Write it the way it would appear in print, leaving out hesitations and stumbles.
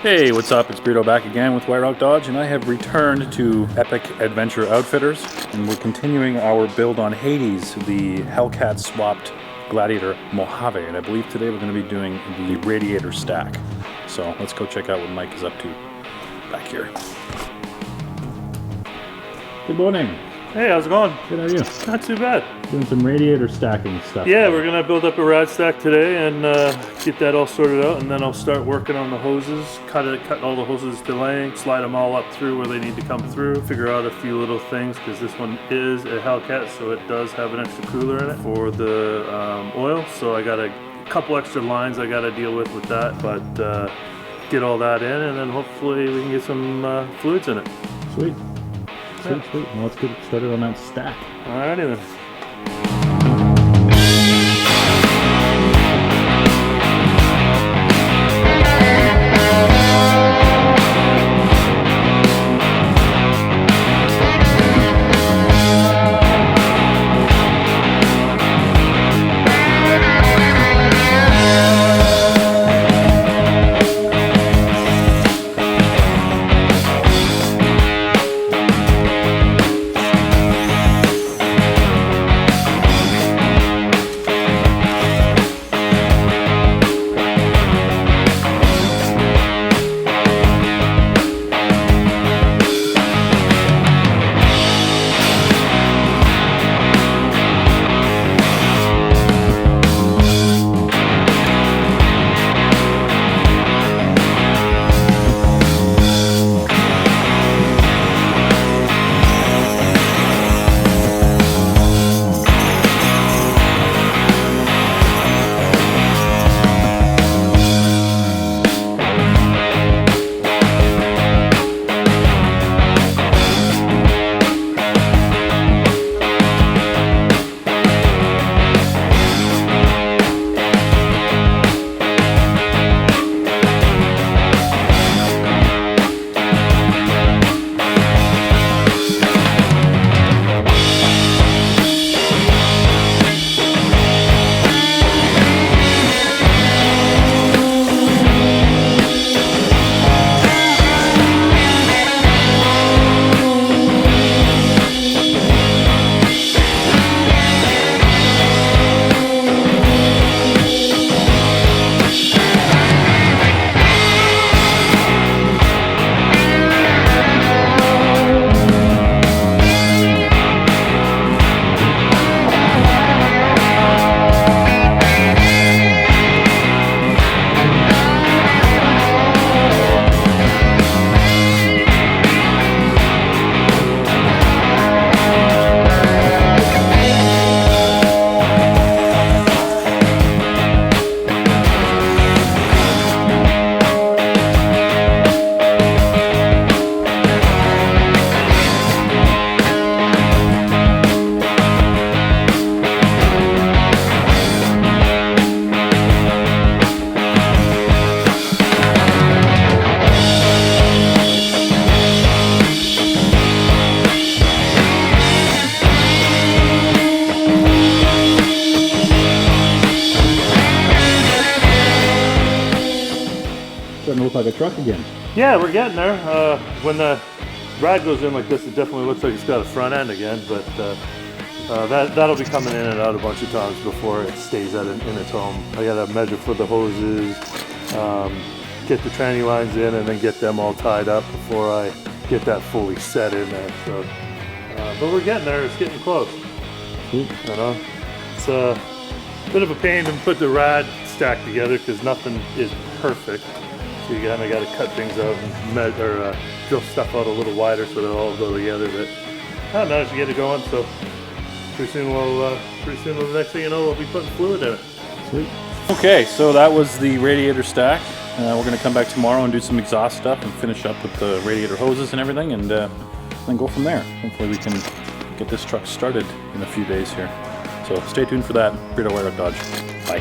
Hey, what's up? It's Burrito back again with White Rock Dodge, and I have returned to Epic Adventure Outfitters, and we're continuing our build on Hades, the Hellcat swapped Gladiator Mojave, and I believe today we're going to be doing the Radiator stack. So let's go check out what Mike is up to back here. Good morning. Hey, how's it going? Good, how are you? Not too bad. Doing some radiator stacking stuff. Yeah, we're gonna build up a rad stack today and get that all sorted out, and then I'll start working on the hoses, cut all the hoses to length, slide them all up through where they need to come through, figure out a few little things, because this one is a Hellcat, so it does have an extra cooler in it for the oil, so I got a couple extra lines I gotta deal with that, but get all that in, and then hopefully we can get some fluids in it. Sweet. Sweet. Well, let's get started on that stack. Alrighty then. Starting to look like a truck again. Yeah, we're getting there. When the rad goes in like this, it definitely looks like it's got a front end again, but that'll be coming in and out a bunch of times before it stays in its home. I gotta measure for the hoses, get the tranny lines in, and then get them all tied up before I get that fully set in there. So, but we're getting there. It's getting close. You know, it's a bit of a pain to put the rad stack together because nothing is perfect. So you kind of got to cut things out and drill stuff out a little wider so they'll all go together. But I managed to get it going, so pretty soon the next thing you know, we'll be putting fluid in it. Sweet. Okay, so that was the radiator stack. We're going to come back tomorrow and do some exhaust stuff and finish up with the radiator hoses and everything, and then go from there. Hopefully we can get this truck started in a few days here. So stay tuned for that. Burrito White Rock Dodge. Bye.